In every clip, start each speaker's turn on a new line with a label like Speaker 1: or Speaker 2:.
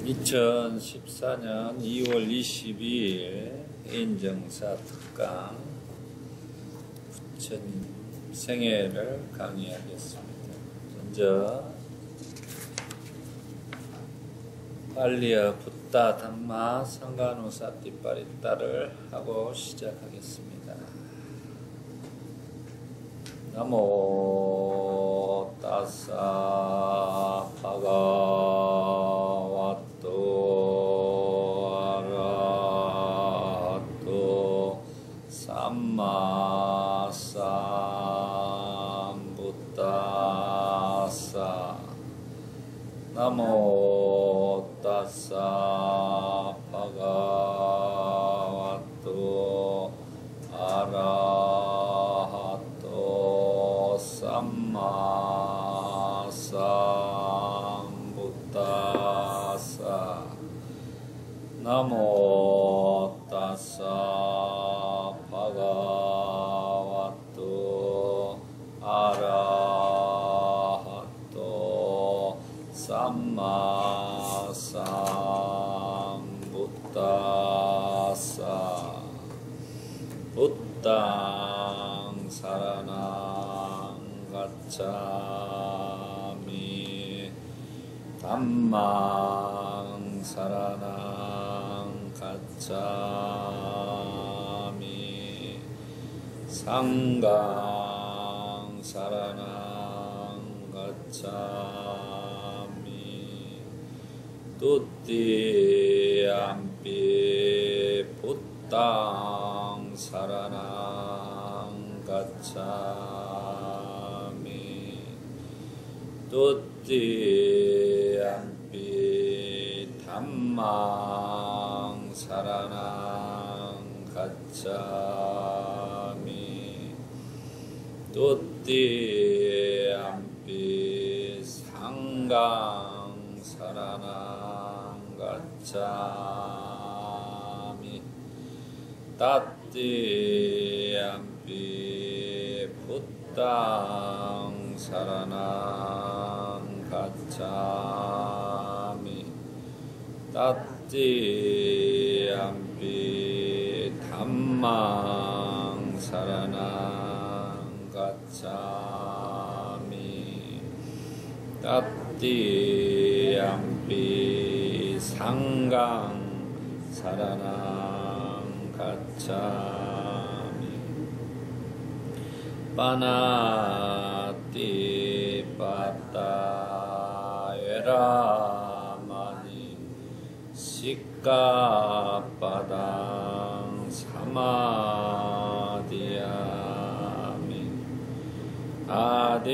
Speaker 1: 2014년 2월 22일 인정사 특강 부처님 생애를 강의하겠습니다. 먼저 빨리어 붓다 담마 상가누사띠빠리따를 하고 시작하겠습니다. 나모 따사 바가와또 아라또 삼마 삼부따사 나모 따사 바가와또 아라하또 삼마 삼부따사 나모 따사 바가와또 아라하또 삼마 삼부따사 부땅 사라낭 가차미 담망 사라낭 가차미 상강 사라낭 가차미 뚜띠 암삐 부땅 사라낭 가차미 뚜띠 암삐 담망 사라낭 가차미 뚜띠 암삐 상강 사라낭 가차미 따띠 암삐 부땅 사라낭 가차미 따띠 암삐 담망 사라낭 가차미 따띠 암삐 상강 사라낭 가차미 빠나띠 빠따 에라마니 시까빠당 사마디야미 아딘나다나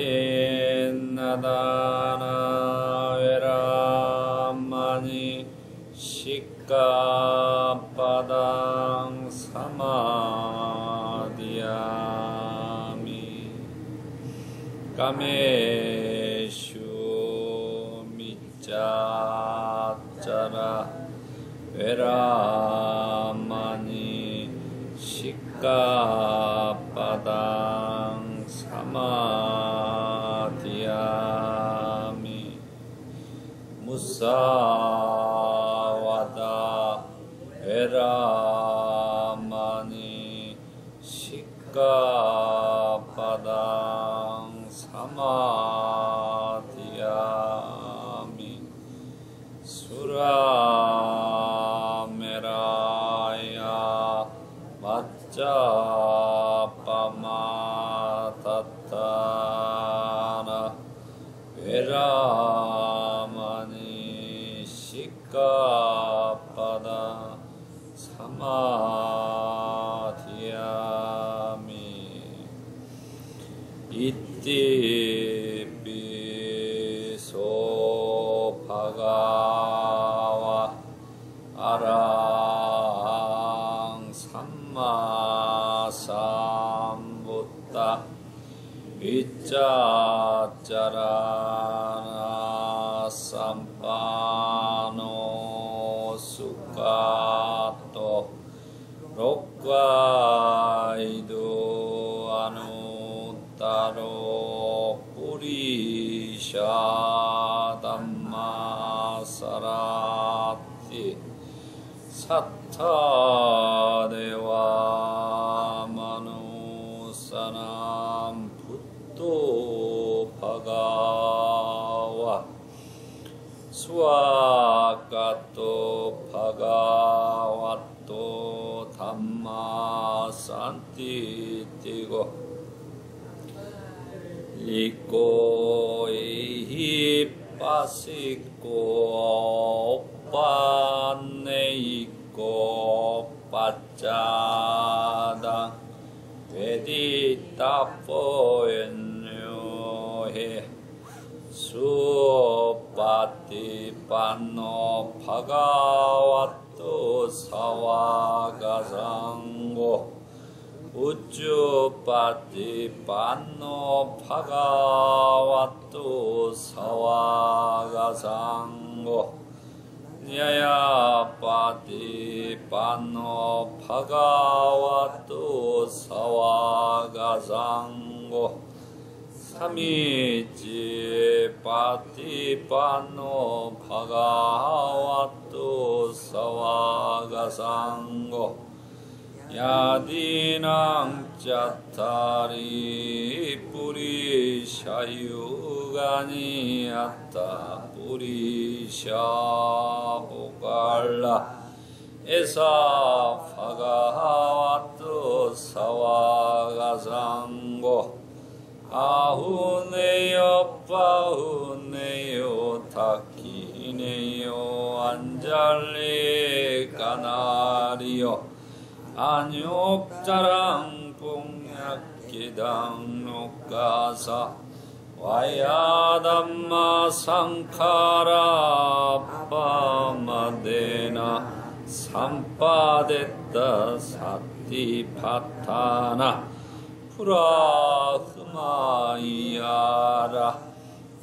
Speaker 1: 에라마니 시까빠당 사마디야미 까메슈 미짜짜라 에라마니 시까빠당 사마디야미 무사와다 에라마니 시까빠당 사마디야미 수라메라야 맞자빠마타타나 에라마니 시까빠다 사마디야미 이띠비소 바가와 아랑 삼마 삼부따 위짜짜라나 삼빠노 수카또 록과이두 아누따로 뿌리샤 담마사라 티 사타데와 마누사남 붓도 바가와 수와가또 바가와또 담마 산티티고 이꼬 이히 빠시꼬 오빠네 이꼬 빠짜당 베디따뽀엔뇨해 수빠띠빠노 바가와또 사와가상고 우쭈빠띠빠노 바가와또 사와가상고 냐야빠띠빠노 바가와또 사와가상고 삼이지 빠띠빠노 바가와또 사와가상고 야디낭 짜타리 뿌리샤유가니 아따 뿌리샤보갈라 에사 파가와또 사와가상고 아후네요 빠후네요 타키네요 안잘레 까나리요 안욕자랑 뽕약기당 녹가사 와야담마 상카라 빠마데나 삼빠데따 사티파타나 프라흐마이야라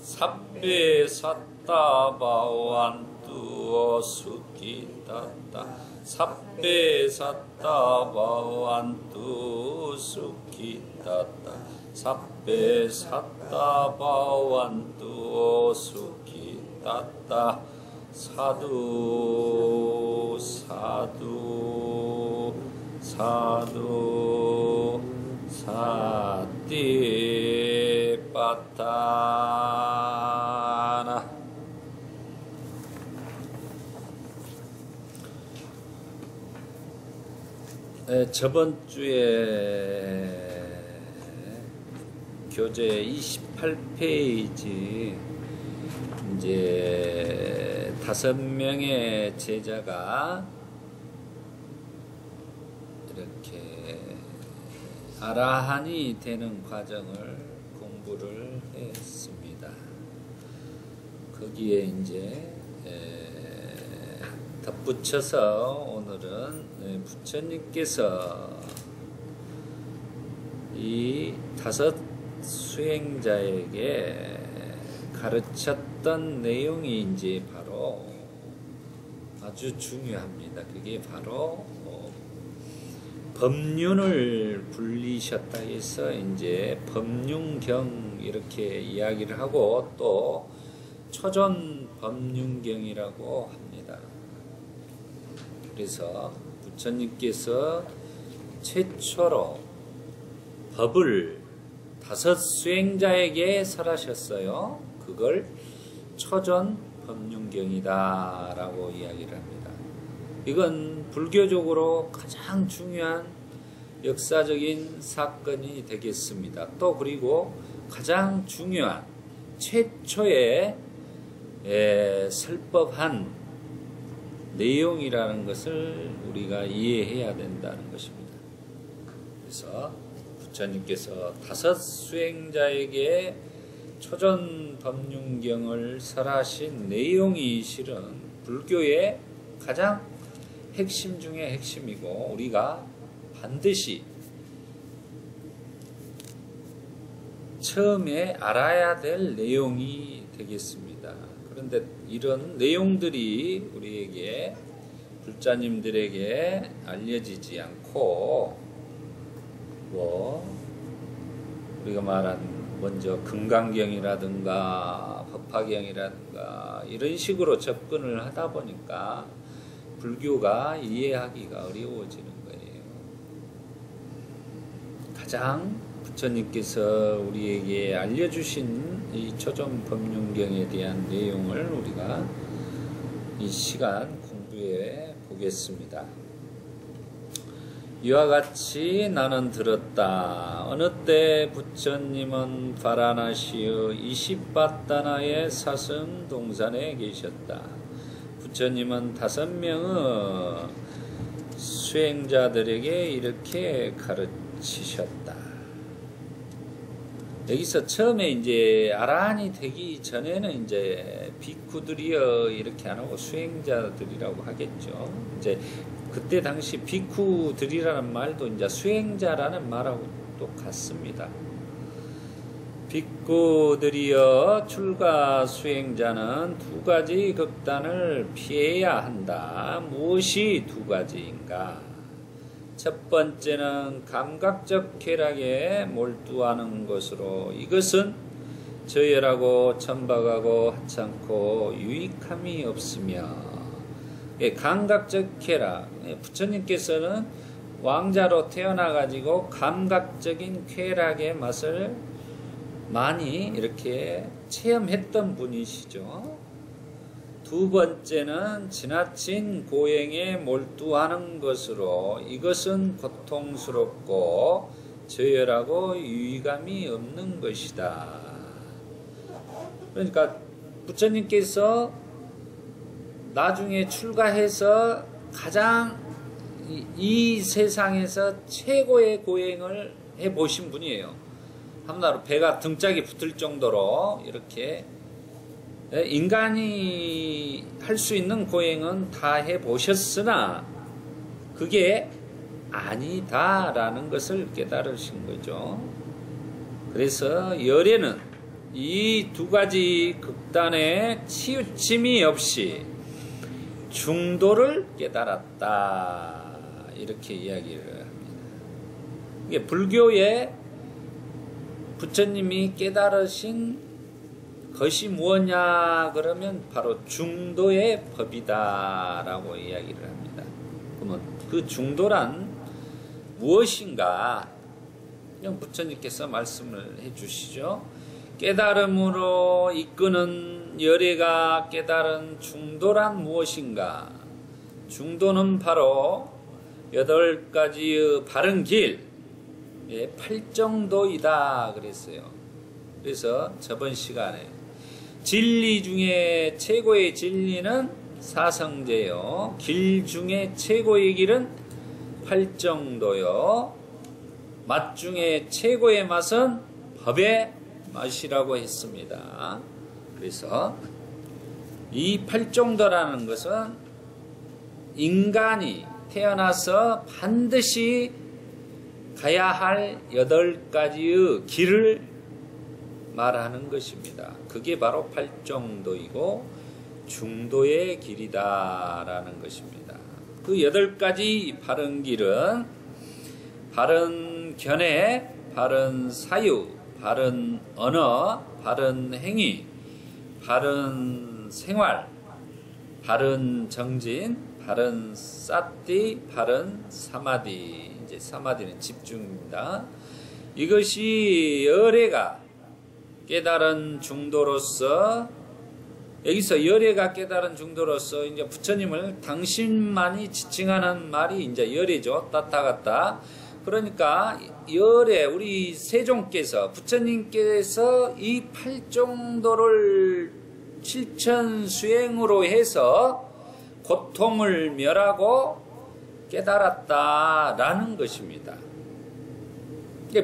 Speaker 1: 삽베 사타바완뚜 수키타타 삽베 사타바완뚜 수키타타 삽베 사타바완뚜 수키타타 사두 사두 사두 사티파타나 저번 주에 교재 28페이지 이제 5명의 제자가 이렇게 아라한이 되는 과정을 공부를 했습니다. 거기에 이제 덧붙여서 오늘은 부처님께서 이 5 수행자에게 가르쳤던 내용이 이제 바로 아주 중요합니다. 그게 바로 법륜을 불리셨다 해서 이제 법륜경 이렇게 이야기를 하고 또 초전 법륜경이라고 합니다. 그래서 부처님께서 최초로 법을 5 수행자에게 설하셨어요. 그걸 초전 법륜경이다 라고 이야기를 합니다. 이건 불교적으로 가장 중요한 역사적인 사건이 되겠습니다. 또 그리고 가장 중요한 최초의 설법한 내용이라는 것을 우리가 이해해야 된다는 것입니다. 그래서 부처님께서 5 수행자에게 초전 법륜경을 설하신 내용이 실은 불교의 가장 핵심 중의 핵심이고 우리가 반드시 처음에 알아야 될 내용이 되겠습니다. 그런데 이런 내용들이 우리에게 불자님들에게 알려지지 않고 우리가 말한 먼저 금강경이라든가 법화경이라든가 이런 식으로 접근을 하다 보니까 불교가 이해하기가 어려워지는 거예요. 가장 부처님께서 우리에게 알려주신 이 초정법륜경에 대한 내용을 우리가 이 시간 공부해 보겠습니다. 이와 같이 나는 들었다. 어느 때 부처님은 바라나시의 이시바타나의 사슴 동산에 계셨다. 부처님은 5명의 수행자들에게 이렇게 가르치셨다. 여기서 처음에 이제 아라한이 되기 전에는 이제 비쿠들이여 이렇게 안 하고 수행자들이라고 하겠죠. 이제 그때 당시 비쿠들이라는 말도 이제 수행자라는 말하고 똑같습니다. 비쿠들이여 출가 수행자는 2가지 극단을 피해야 한다. 무엇이 2가지인가? 첫 번째는 감각적 쾌락에 몰두하는 것으로 이것은 저열하고 천박하고 하찮고 유익함이 없으며 감각적 쾌락, 부처님께서는 왕자로 태어나가지고 감각적인 쾌락의 맛을 많이 이렇게 체험했던 분이시죠. 2번째는 지나친 고행에 몰두하는 것으로 이것은 고통스럽고 저열하고 유의감이 없는 것이다. 그러니까 부처님께서 나중에 출가해서 가장 이 세상에서 최고의 고행을 해보신 분이에요. 한마디로 배가 등짝이 붙을 정도로 이렇게 인간이 할 수 있는 고행은 다 해보셨으나 그게 아니다라는 것을 깨달으신 거죠. 그래서 열애는 이 2가지 극단에 치우침이 없이 중도를 깨달았다. 이렇게 이야기를 합니다. 이게 불교의 부처님이 깨달으신 것이 무엇냐 그러면 바로 중도의 법이다 라고 이야기를 합니다. 그러면 그 중도란 무엇인가? 그냥 부처님께서 말씀을 해 주시죠. 깨달음으로 이끄는 열애가 깨달은 중도란 무엇인가? 중도는 바로 8가지의 바른 길, 팔정도이다 그랬어요. 그래서 저번 시간에 진리 중에 최고의 진리는 사성제요. 길 중에 최고의 길은 팔정도요. 맛 중에 최고의 맛은 법의 맛이라고 했습니다. 그래서 이 팔정도라는 것은 인간이 태어나서 반드시 가야 할 8가지의 길을 말하는 것입니다. 그게 바로 팔정도이고 중도의 길이다라는 것입니다. 그 8가지 바른 길은 바른 견해, 바른 사유, 바른 언어, 바른 행위, 바른 생활, 바른 정진, 바른 사띠, 바른 사마디. 이제 사마디는 집중입니다. 이것이 열애가 깨달은 중도로서, 여기서 열애가 깨달은 중도로서 이제 부처님을 당신만이 지칭하는 말이 이제 열애죠. 따따갔다. 그러니까 열애, 우리 세종께서, 부처님께서 이 팔정도를 실천 수행으로 해서 고통을 멸하고 깨달았다라는 것입니다.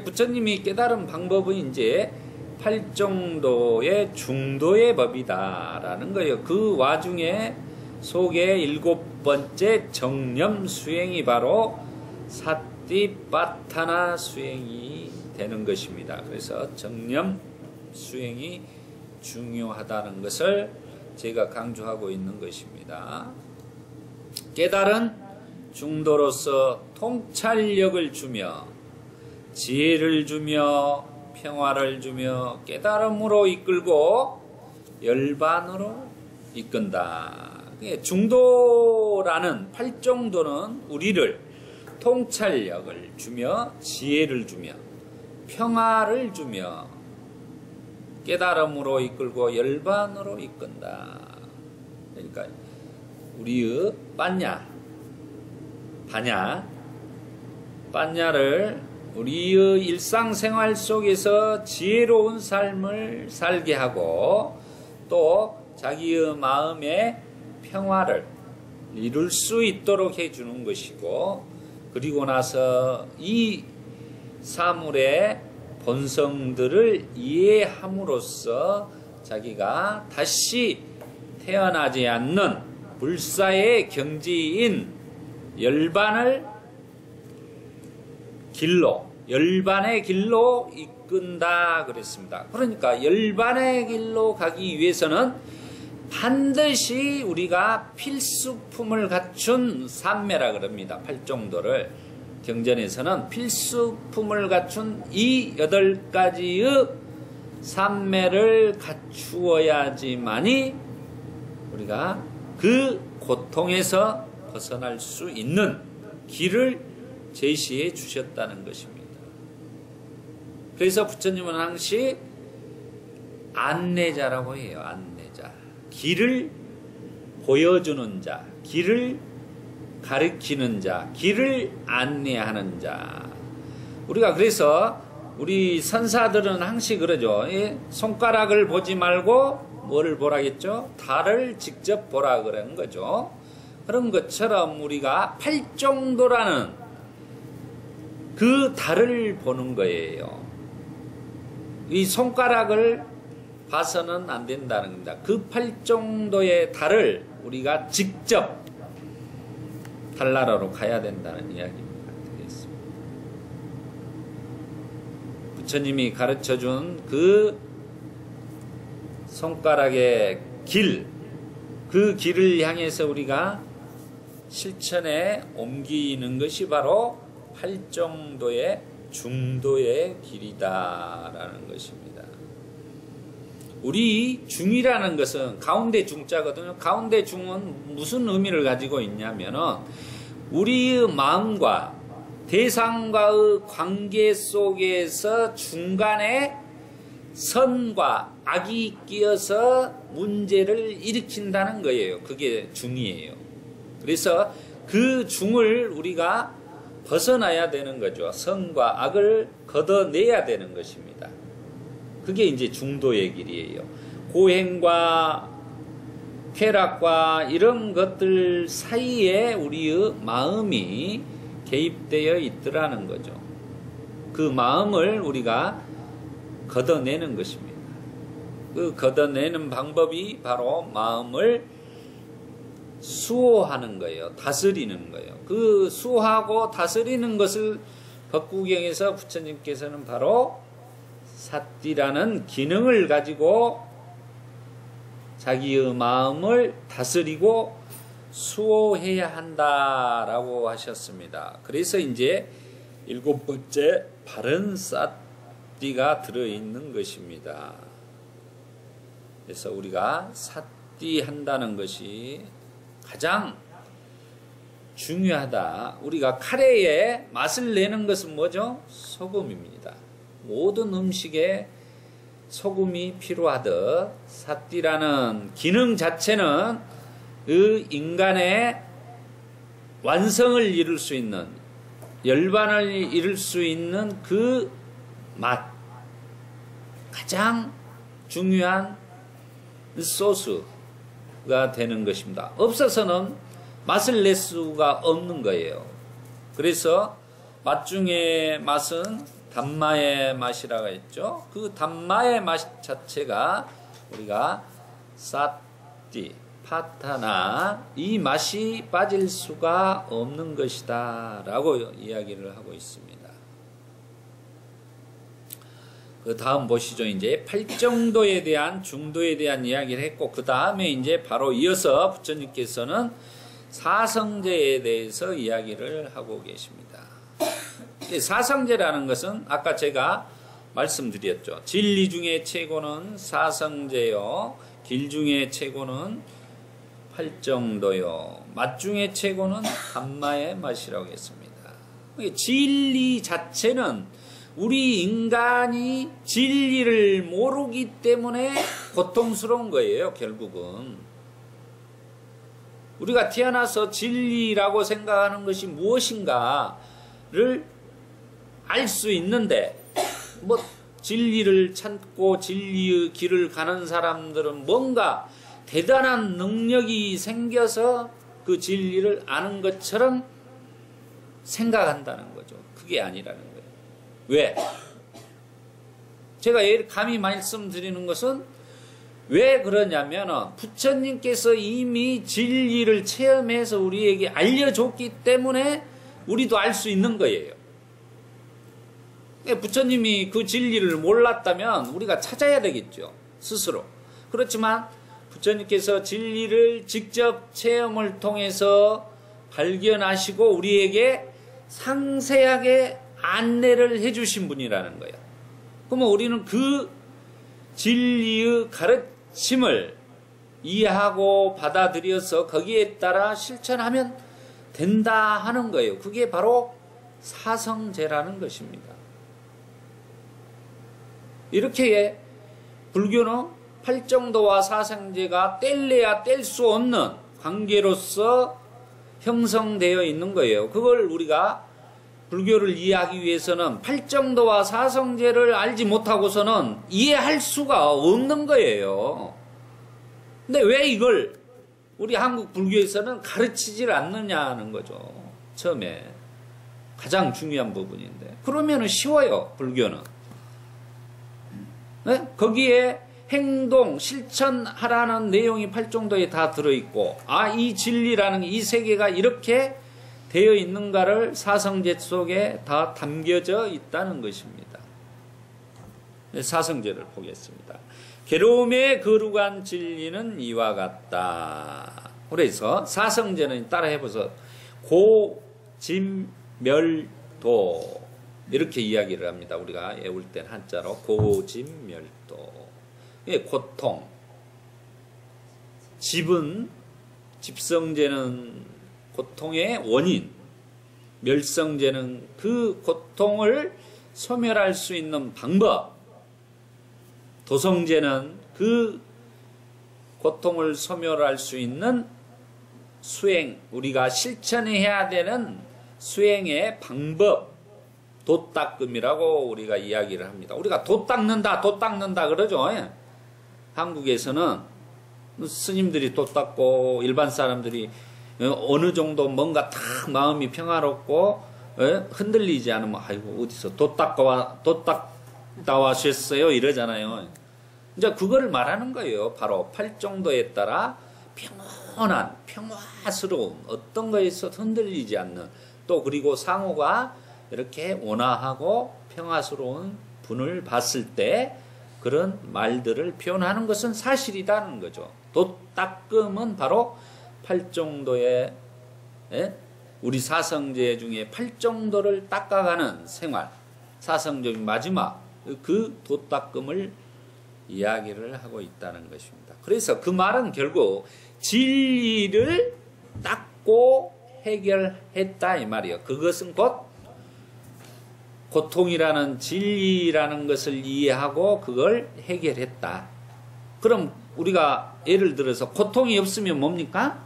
Speaker 1: 부처님이 깨달은 방법은 이제 팔정도의 중도의 법이다라는 거예요. 그 와중에 속에 7번째 정념 수행이 바로 사띠빠타나 수행이 되는 것입니다. 그래서 정념 수행이 중요하다는 것을 제가 강조하고 있는 것입니다. 깨달은 중도로서 통찰력을 주며 지혜를 주며 평화를 주며 깨달음으로 이끌고 열반으로 이끈다. 중도라는 팔정도라는 팔정도는 우리를 통찰력을 주며 지혜를 주며 평화를 주며 깨달음으로 이끌고 열반으로 이끈다. 그러니까 우리의 빠냐를 우리의 일상생활 속에서 지혜로운 삶을 살게 하고 또 자기의 마음의 평화를 이룰 수 있도록 해주는 것이고, 그리고 나서 이 사물의 본성들을 이해함으로써 자기가 다시 태어나지 않는 불사의 경지인 열반의 길로 이끈다 그랬습니다. 그러니까 열반의 길로 가기 위해서는 반드시 우리가 필수품을 갖춘 삼매라 그럽니다. 팔정도를 경전에서는 필수품을 갖춘 이 8가지의 삼매를 갖추어야지만이 우리가 그 고통에서 벗어날 수 있는 길을 제시해 주셨다는 것입니다. 그래서 부처님은 항시 안내자라고 해요. 안내자. 길을 보여주는 자, 길을 가르치는 자, 길을 안내하는 자. 우리가 그래서 우리 선사들은 항시 그러죠. 손가락을 보지 말고 뭐를 보라겠죠? 달을 직접 보라 그런 거죠. 그런 것처럼 우리가 팔정도라는 그 달을 보는 거예요. 이 손가락을 봐서는 안 된다는 겁니다. 그 팔정도의 달을 우리가 직접 달나라로 가야 된다는 이야기입니다. 되겠습니다. 부처님이 가르쳐준 그 손가락의 길, 그 길을 향해서 우리가 실천에 옮기는 것이 바로 팔정도의 중도의 길이다라는 것입니다. 우리 중이라는 것은 가운데 중자거든요. 가운데 중은 무슨 의미를 가지고 있냐면은 우리의 마음과 대상과의 관계 속에서 중간에 선과 악이 끼어서 문제를 일으킨다는 거예요. 그게 중이에요. 그래서 그 중을 우리가 벗어나야 되는 거죠. 선과 악을 걷어내야 되는 것입니다. 그게 이제 중도의 길이에요. 고행과 쾌락과 이런 것들 사이에 우리의 마음이 개입되어 있더라는 거죠. 그 마음을 우리가 걷어내는 것입니다. 그 걷어내는 방법이 바로 마음을 수호하는 거예요. 다스리는 거예요. 그 수호하고 다스리는 것을 법구경에서 부처님께서는 바로 사띠라는 기능을 가지고 자기의 마음을 다스리고 수호해야 한다라고 하셨습니다. 그래서 이제 7번째 바른 사띠가 들어있는 것입니다. 그래서 우리가 사띠한다는 것이 가장 중요하다. 우리가 카레에 맛을 내는 것은 뭐죠? 소금입니다. 모든 음식에 소금이 필요하듯 사띠라는 기능 자체는 그 인간의 완성을 이룰 수 있는, 열반을 이룰 수 있는 그 맛, 가장 중요한 소스가 되는 것입니다. 없어서는 맛을 낼 수가 없는 거예요. 그래서 맛 중에 맛은 단마의 맛이라고 했죠. 그 단마의 맛 자체가 우리가 사띠, 파타나 이 맛이 빠질 수가 없는 것이다 라고 이야기를 하고 있습니다. 그 다음 보시죠. 이제 팔정도에 대한 중도에 대한 이야기를 했고, 그 다음에 이제 바로 이어서 부처님께서는 사성제에 대해서 이야기를 하고 계십니다. 사성제라는 것은 아까 제가 말씀드렸죠. 진리 중에 최고는 사성제요, 길 중에 최고는 팔정도요. 맛 중에 최고는 감마의 맛이라고 했습니다. 진리 자체는 우리 인간이 진리를 모르기 때문에 고통스러운 거예요. 결국은 우리가 태어나서 진리라고 생각하는 것이 무엇인가를 알 수 있는데, 뭐 진리를 찾고 진리의 길을 가는 사람들은 뭔가 대단한 능력이 생겨서 그 진리를 아는 것처럼 생각한다는 거죠. 그게 아니라는 거예요. 왜? 제가 감히 말씀드리는 것은 왜 그러냐면 부처님께서 이미 진리를 체험해서 우리에게 알려줬기 때문에 우리도 알 수 있는 거예요. 부처님이 그 진리를 몰랐다면 우리가 찾아야 되겠죠. 스스로. 그렇지만 부처님께서 진리를 직접 체험을 통해서 발견하시고 우리에게 상세하게 안내를 해주신 분이라는 거예요. 그러면 우리는 그 진리의 가르침을 이해하고 받아들여서 거기에 따라 실천하면 된다 하는 거예요. 그게 바로 사성제라는 것입니다. 이렇게 불교는 팔정도와 사성제가 뗄래야 뗄 수 없는 관계로서 형성되어 있는 거예요. 그걸 우리가 불교를 이해하기 위해서는 팔정도와 사성제를 알지 못하고서는 이해할 수가 없는 거예요. 근데 왜 이걸 우리 한국 불교에서는 가르치질 않느냐는 거죠. 처음에 가장 중요한 부분인데, 그러면은 쉬워요. 불교는. 네? 거기에 행동, 실천하라는 내용이 팔정도에 다 들어있고, 이 진리라는 이 세계가 이렇게 되어 있는가를 사성제 속에 다 담겨져 있다는 것입니다. 사성제를 보겠습니다. 괴로움에 거룩한 진리는 이와 같다. 그래서 사성제는 따라 해보세요. 고짐멸도 이렇게 이야기를 합니다. 우리가 외울 땐 한자로 고짐멸도. 고통. 집성제는 고통의 원인, 멸성제는 그 고통을 소멸할 수 있는 방법, 도성제는 그 고통을 소멸할 수 있는 수행, 우리가 실천해야 되는 수행의 방법, 도닦음이라고 우리가 이야기를 합니다. 우리가 도 닦는다 그러죠. 한국에서는 스님들이 도 닦고 일반 사람들이 어느 정도 뭔가 딱 마음이 평화롭고 흔들리지 않으면 아이고 어디서 도 닦다 와셨어요 이러잖아요. 이제 그거를 말하는 거예요. 바로 팔정도에 따라 평온한 평화스러운 어떤 거에서 흔들리지 않는, 또 그리고 상호가 이렇게 온화하고 평화스러운 분을 봤을 때 그런 말들을 표현하는 것은 사실이라는 거죠. 도닦음은 바로 팔정도의 우리 사성제 중에 팔정도를 닦아가는 생활, 사성적인 마지막 그 도닦음을 이야기를 하고 있다는 것입니다. 그래서 그 말은 결국 진리를 닦고 해결했다 이 말이에요. 그것은 곧 고통이라는 진리라는 것을 이해하고 그걸 해결했다. 그럼 우리가 예를 들어서 고통이 없으면 뭡니까?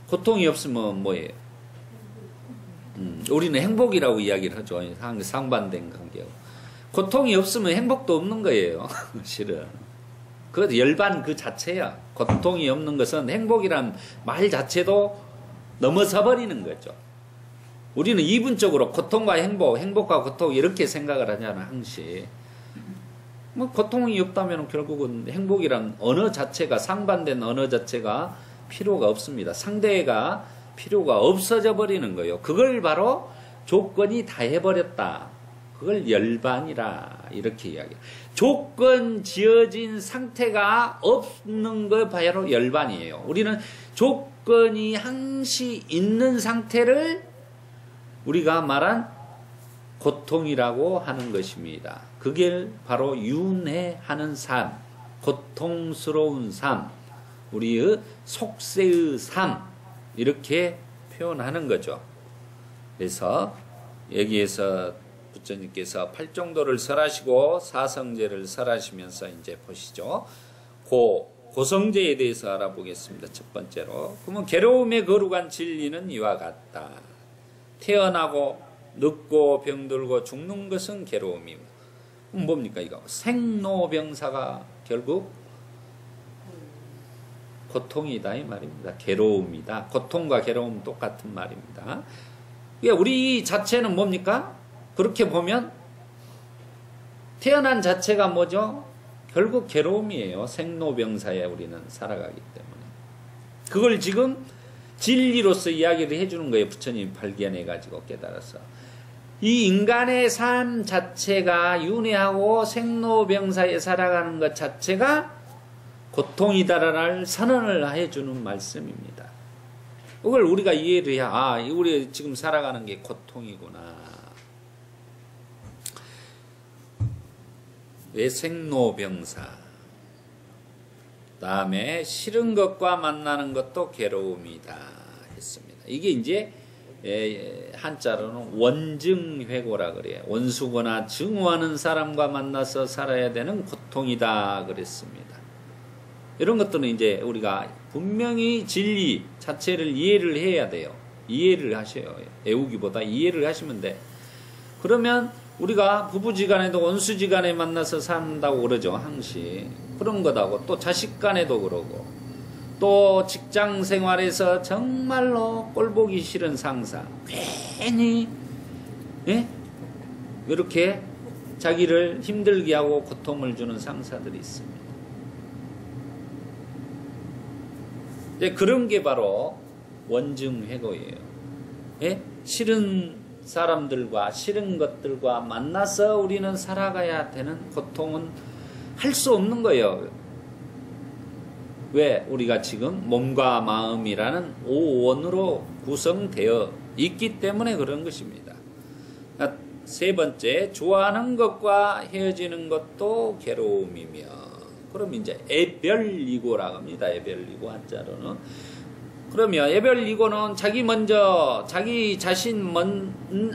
Speaker 1: 고통이 없으면 뭐예요? 우리는 행복이라고 이야기를 하죠. 상반된 관계고. 고통이 없으면 행복도 없는 거예요. 실은. 그 열반 그 자체야. 고통이 없는 것은 행복이란 말 자체도 넘어서 버리는 거죠. 우리는 이분적으로 고통과 행복, 행복과 고통 이렇게 생각을 하잖아, 항시. 뭐 고통이 없다면 결국은 행복이란 언어 자체가, 상반된 언어 자체가 필요가 없습니다. 상대가 필요가 없어져 버리는 거예요. 그걸 바로 조건이 다 해버렸다. 그걸 열반이라 이렇게 이야기해요. 조건 지어진 상태가 없는 거 바로 열반이에요. 우리는 조건이 항시 있는 상태를 우리가 말한 고통이라고 하는 것입니다. 그게 바로 윤회하는 삶, 고통스러운 삶, 우리의 속세의 삶 이렇게 표현하는 거죠. 그래서 여기에서 부처님께서 팔정도를 설하시고 사성제를 설하시면서 이제 보시죠. 고성제에 대해서 알아보겠습니다. 첫 번째로. 그러면 괴로움에 거룩한 진리는 이와 같다. 태어나고 늙고 병들고 죽는 것은 괴로움이고. 그럼 뭡니까 이거? 생로병사가 결국 고통이다 이 말입니다. 괴로움이다. 고통과 괴로움 똑같은 말입니다. 우리 자체는 뭡니까? 그렇게 보면 태어난 자체가 뭐죠? 결국 괴로움이에요. 생로병사에 우리는 살아가기 때문에. 그걸 지금 진리로서 이야기를 해주는 거예요. 부처님이 발견해가지고 깨달아서. 이 인간의 삶 자체가 윤회하고 생로병사에 살아가는 것 자체가 고통이다라는 선언을 해주는 말씀입니다. 그걸 우리가 이해를 해야, 우리 지금 살아가는 게 고통이구나. 왜 생로병사. 그 다음에 싫은 것과 만나는 것도 괴로움이다 했습니다. 이게 이제 한자로는 원증회고라 그래요. 원수거나 증오하는 사람과 만나서 살아야 되는 고통이다 그랬습니다. 이런 것들은 이제 우리가 분명히 진리 자체를 이해를 해야 돼요. 이해를 하셔요. 애우기보다 이해를 하시면 돼. 그러면 우리가 부부지간에도 원수지간에 만나서 산다고 그러죠. 항시. 그런 것하고 또 자식간에도 그러고 또 직장생활에서 정말로 꼴보기 싫은 상사 괜히 이렇게 자기를 힘들게 하고 고통을 주는 상사들이 있습니다. 그런 게 바로 원증회고예요. 싫은 사람들과 싫은 것들과 만나서 우리는 살아가야 되는 고통은 할 수 없는 거예요. 왜? 우리가 지금 몸과 마음이라는 오원으로 구성되어 있기 때문에 그런 것입니다. 세 번째, 좋아하는 것과 헤어지는 것도 괴로움이며, 그럼 이제 애별리고라고 합니다. 애별리고 한자로는. 그러면 애별리고는 자기 자신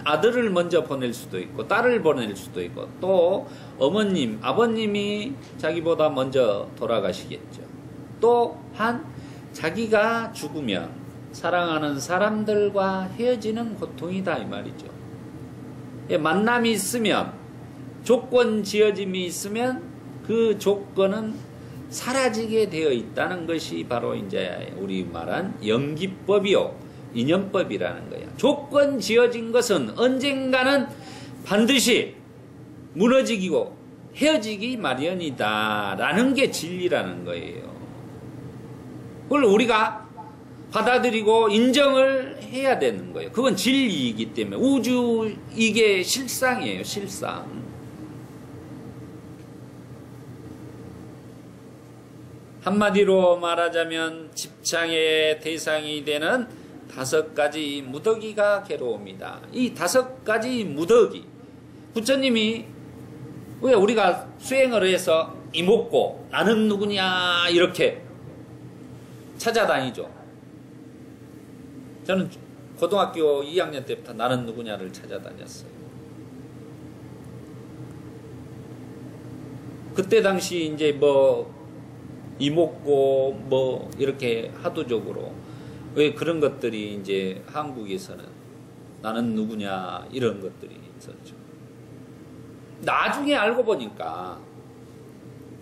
Speaker 1: 아들을 먼저 보낼 수도 있고 딸을 보낼 수도 있고 또 어머님, 아버님이 자기보다 먼저 돌아가시겠죠. 또한 자기가 죽으면 사랑하는 사람들과 헤어지는 고통이다 이 말이죠. 만남이 있으면 조건 지어짐이 있으면 그 조건은 사라지게 되어 있다는 것이 바로 이제 우리 말한 연기법이요, 인연법이라는 거예요. 조건 지어진 것은 언젠가는 반드시 무너지고 헤어지기 마련이다라는 게 진리라는 거예요. 그걸 우리가 받아들이고 인정을 해야 되는 거예요. 그건 진리이기 때문에 우주 이게 실상이에요. 실상. 한마디로 말하자면 집착의 대상이 되는 5가지 무더기가 괴로움이다. 이 5가지 무더기, 부처님이 왜 우리가 수행을 해서 이목고 나는 누구냐 이렇게 찾아다니죠. 저는 고등학교 2학년 때부터 나는 누구냐를 찾아다녔어요. 그때 당시 이제 이목고 이렇게 하도적으로 왜 그런 것들이 이제 한국에서는 나는 누구냐 이런 것들이 있었죠. 나중에 알고 보니까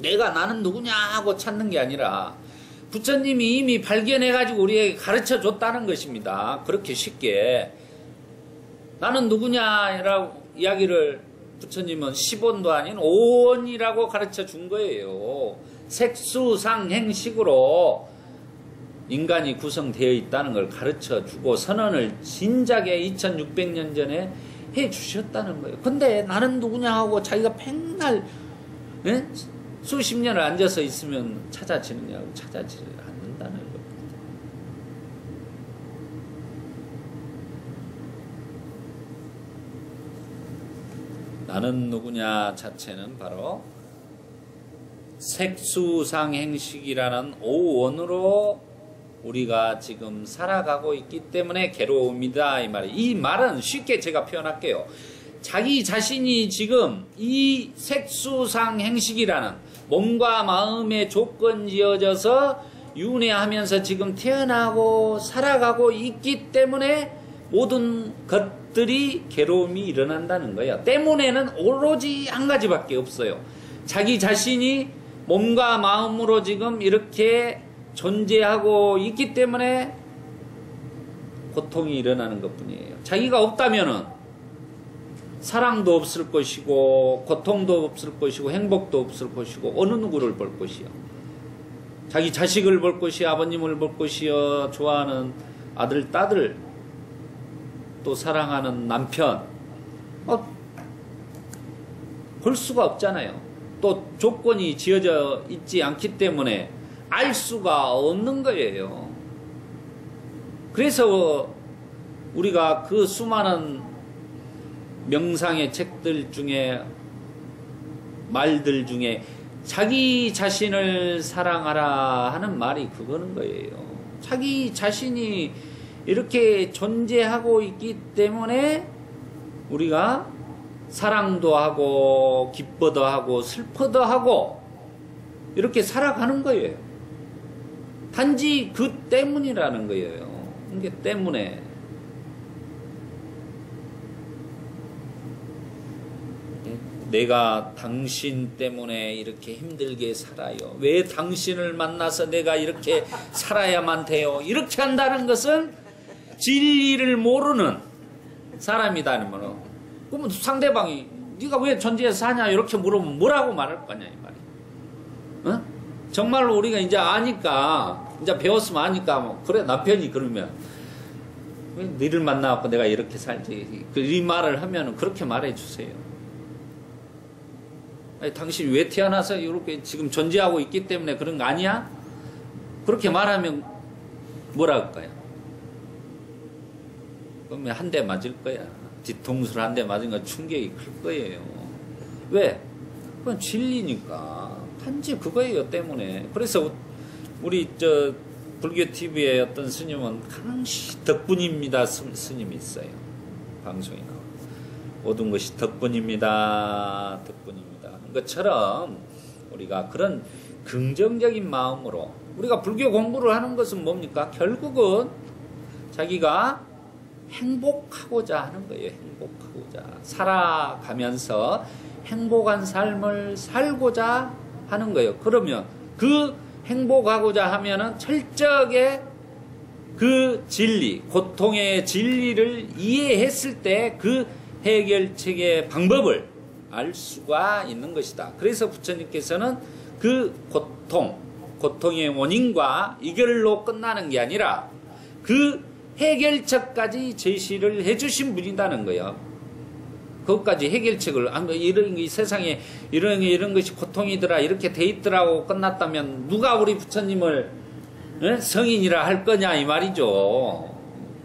Speaker 1: 내가 나는 누구냐 하고 찾는 게 아니라 부처님이 이미 발견해가지고 우리에게 가르쳐 줬다는 것입니다. 그렇게 쉽게 나는 누구냐라고 이야기를 부처님은 10원도 아닌 5원이라고 가르쳐 준 거예요. 색수상행식으로 인간이 구성되어 있다는 걸 가르쳐 주고 선언을 진작에 2600년 전에 해 주셨다는 거예요. 근데 나는 누구냐 하고 자기가 맨날 수십 년을 앉아서 있으면 찾아지느냐고 찾아지지 않는다는 겁니다. 나는 누구냐 자체는 바로 색수상행식이라는 오원으로 우리가 지금 살아가고 있기 때문에 괴로움이다 이 말이에요. 이 말은 쉽게 제가 표현할게요. 자기 자신이 지금 이 색수상행식이라는 몸과 마음의 조건 지어져서 윤회하면서 지금 태어나고 살아가고 있기 때문에 모든 것들이 괴로움이 일어난다는 거예요. 때문에는 오로지 한 가지밖에 없어요. 자기 자신이 몸과 마음으로 지금 이렇게 존재하고 있기 때문에 고통이 일어나는 것뿐이에요. 자기가 없다면은 사랑도 없을 것이고 고통도 없을 것이고 행복도 없을 것이고 어느 누구를 볼 것이요. 자기 자식을 볼 것이요, 아버님을 볼 것이요, 좋아하는 아들, 딸들, 또 사랑하는 남편 볼 수가 없잖아요. 또 조건이 지어져 있지 않기 때문에 알 수가 없는 거예요. 그래서 우리가 그 수많은 명상의 책들 중에 말들 중에 자기 자신을 사랑하라 하는 말이 그거는 거예요. 자기 자신이 이렇게 존재하고 있기 때문에 우리가 사랑도 하고 기뻐도 하고 슬퍼도 하고 이렇게 살아가는 거예요. 단지 그 때문이라는 거예요. 이게 때문에 내가 당신 때문에 이렇게 힘들게 살아요. 왜 당신을 만나서 내가 이렇게 살아야만 돼요? 이렇게 한다는 것은 진리를 모르는 사람이다는 거는. 그러면 상대방이 네가 왜 존재해서 사냐 이렇게 물으면 뭐라고 말할 거냐 이 말이야. 어? 정말로 우리가 이제 아니까 이제 배웠으면 아니까 뭐 그래 남편이 그러면 왜 너를 만나갖고 내가 이렇게 살지 이 말을 하면은 그렇게 말해 주세요. 아니, 당신 왜 태어나서 이렇게 지금 존재하고 있기 때문에 그런 거 아니야? 그렇게 말하면 뭐라 할 거야? 그러면 한 대 맞을 거야. 뒤통수를 한 대 맞은 건 충격이 클 거예요. 왜? 그건 진리니까. 단지 그거예요, 때문에. 그래서 우리 불교 TV에 어떤 스님은 항시 덕분입니다 스님이 있어요. 방송에 나와. 모든 것이 덕분입니다. 덕분입니다. 것처럼 우리가 그런 긍정적인 마음으로 우리가 불교 공부를 하는 것은 뭡니까? 결국은 자기가 행복하고자 하는 거예요. 행복하고자 살아가면서 행복한 삶을 살고자 하는 거예요. 그러면 그 행복하고자 하면은 철저하게 그 진리, 고통의 진리를 이해했을 때 그 해결책의 방법을 알 수가 있는 것이다. 그래서 부처님께서는 그 고통의 원인과 이결로 끝나는 게 아니라 그 해결책까지 제시를 해주신 분이라는 거예요. 그것까지 해결책을 이런 이 세상에 이런 것이 고통이더라 이렇게 돼 있더라고 끝났다면 누가 우리 부처님을 성인이라 할 거냐 이 말이죠.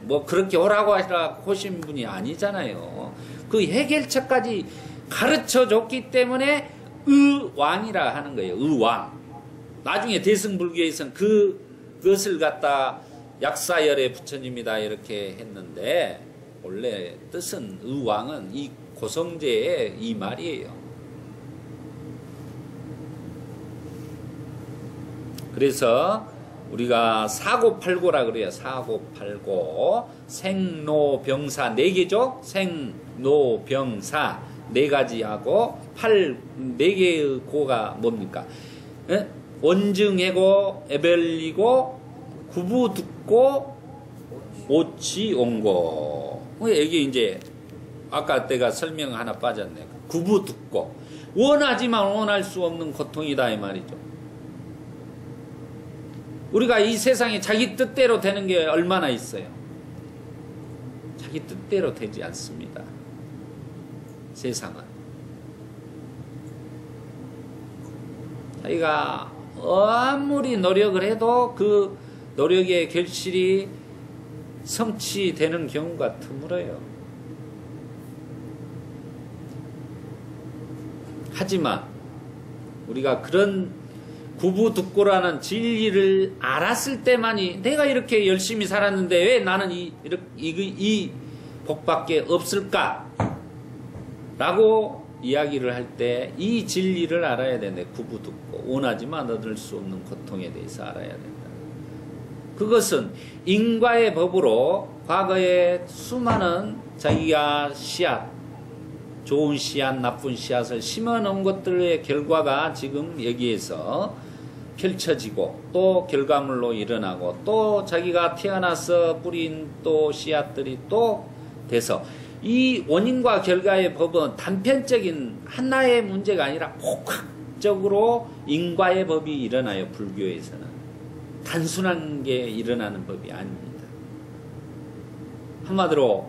Speaker 1: 뭐 그렇게 오라고 하신 분이 아니잖아요. 그 해결책까지 가르쳐 줬기 때문에 의왕이라 하는 거예요. 의왕. 나중에 대승불교에서는 그것을 갖다 약사열의 부처님이다 이렇게 했는데 원래 뜻은 의왕은 이 고성제의 이 말이에요. 그래서 우리가 사고팔고라 그래요. 사고팔고 생로병사 4개죠. 생로병사 4가지하고 4개의 고가 뭡니까? 예? 원증해고 애별리고 구부듣고 오치온고. 이게 이제 아까 내가 설명 하나 빠졌네. 구부듣고 원하지만 원할 수 없는 고통이다 이 말이죠. 우리가 이 세상에 자기 뜻대로 되는 게 얼마나 있어요? 자기 뜻대로 되지 않습니다. 세상은. 자기가 아무리 노력을 해도 그 노력의 결실이 성취되는 경우가 드물어요. 하지만 우리가 그런 구부득고라는 진리를 알았을 때만이 내가 이렇게 열심히 살았는데 왜 나는 이 복밖에 없을까? 라고 이야기를 할 때 이 진리를 알아야 되는데 구부득고 원하지만 얻을 수 없는 고통에 대해서 알아야 된다. 그것은 인과의 법으로 과거에 수많은 자기가 씨앗, 좋은 씨앗, 나쁜 씨앗을 심어놓은 것들의 결과가 지금 여기에서 펼쳐지고 또 결과물로 일어나고 또 자기가 태어나서 뿌린 또 씨앗들이 또 돼서 이 원인과 결과의 법은 단편적인 하나의 문제가 아니라 복합적으로 인과의 법이 일어나요. 불교에서는 단순한 게 일어나는 법이 아닙니다. 한마디로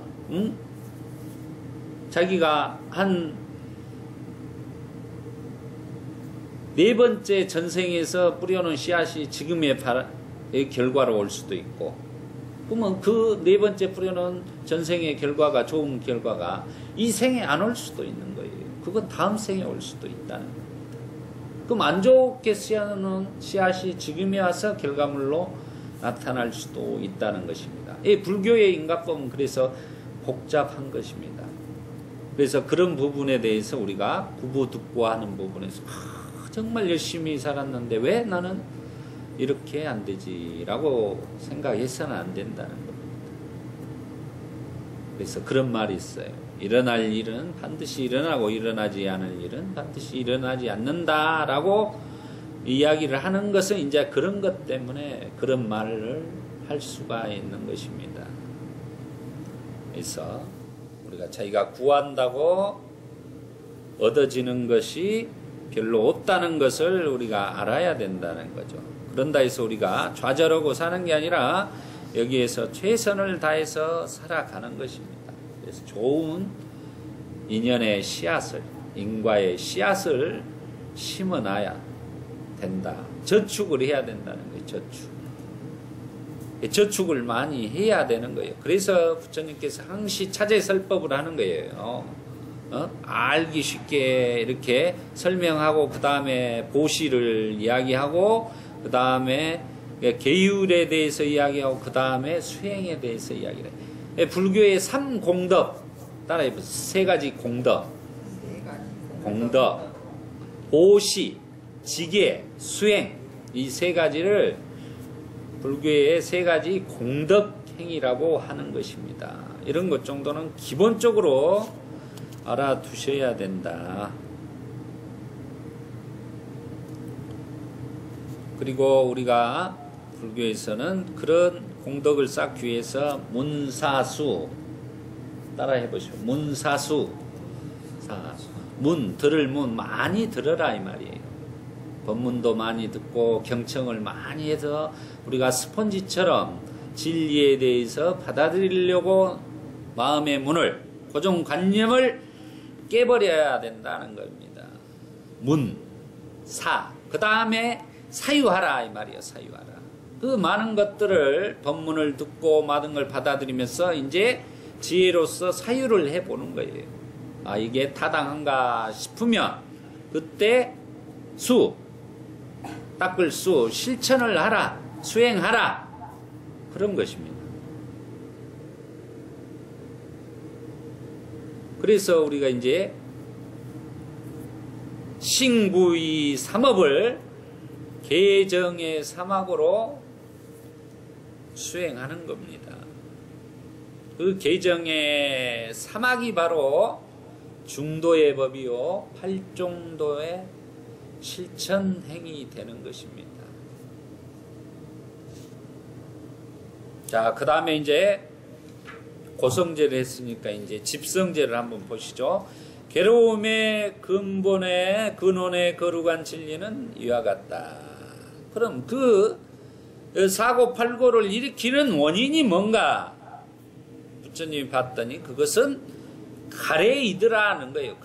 Speaker 1: 자기가 한 4번째 전생에서 뿌려놓은 씨앗이 지금의 결과로 올 수도 있고, 그러면 그 4번째 뿌려놓은 전생의 결과가 좋은 결과가 이 생에 안 올 수도 있는 거예요. 그건 다음 생에 올 수도 있다는 겁니다. 그럼 안 좋게 씨앗은 씨앗이 지금에 와서 결과물로 나타날 수도 있다는 것입니다. 이 불교의 인과법은 그래서 복잡한 것입니다. 그래서 그런 부분에 대해서 우리가 구부득고하는 부분에서 정말 열심히 살았는데 왜 나는 이렇게 안 되지? 라고 생각해서는 안 된다는 겁니다. 그래서 그런 말이 있어요. 일어날 일은 반드시 일어나고 일어나지 않을 일은 반드시 일어나지 않는다 라고 이야기를 하는 것은 이제 그런 것 때문에 그런 말을 할 수가 있는 것입니다. 그래서 우리가 자기가 구한다고 얻어지는 것이 별로 없다는 것을 우리가 알아야 된다는 거죠. 그런다 해서 우리가 좌절하고 사는 게 아니라 여기에서 최선을 다해서 살아가는 것입니다. 그래서 좋은 인연의 씨앗을, 인과의 씨앗을 심어놔야 된다. 저축을 해야 된다는 거예요. 저축을 많이 해야 되는 거예요. 그래서 부처님께서 항시 차제설법을 하는 거예요. 알기 쉽게 이렇게 설명하고 그 다음에 보시를 이야기하고 그 다음에 계율에 대해서 이야기하고 그 다음에 수행에 대해서 이야기를 해요. 불교의 3공덕 따라해보세요. 3가지 공덕, 보시, 지계, 수행, 이 3가지를 불교의 3가지 공덕 행위라고 하는 것입니다. 이런 것 정도는 기본적으로 알아두셔야 된다. 그리고 우리가 불교에서는 그런 공덕을 쌓기 위해서 문사수 따라해 보시오. 문사수, 들을 문 많이 들어라 이 말이에요. 법문도 많이 듣고 경청을 많이 해서 우리가 스펀지처럼 진리에 대해서 받아들이려고 마음의 문을, 고정관념을 깨버려야 된다는 겁니다. 그 다음에 사유하라 이 말이에요. 사유하라. 그 많은 것들을 법문을 듣고 많은 걸 받아들이면서 이제 지혜로서 사유를 해보는 거예요. 아, 이게 타당한가 싶으면 그때 닦을 실천을 하라, 수행하라, 그런 것입니다. 그래서 우리가 이제 신구의 삼업을 개정의 삼학으로 수행하는 겁니다. 그 개정의 삼학이 바로 중도의 법이요 팔종도의 실천행이 되는 것입니다. 자, 그 다음에 이제 고성제를 했으니까 이제 집성제를 한번 보시죠. 괴로움의 근원의 거룩한 진리는 이와 같다. 그럼 그 사고팔고를 일으키는 원인이 뭔가? 부처님이 봤더니 그것은 가래이더라는 거예요.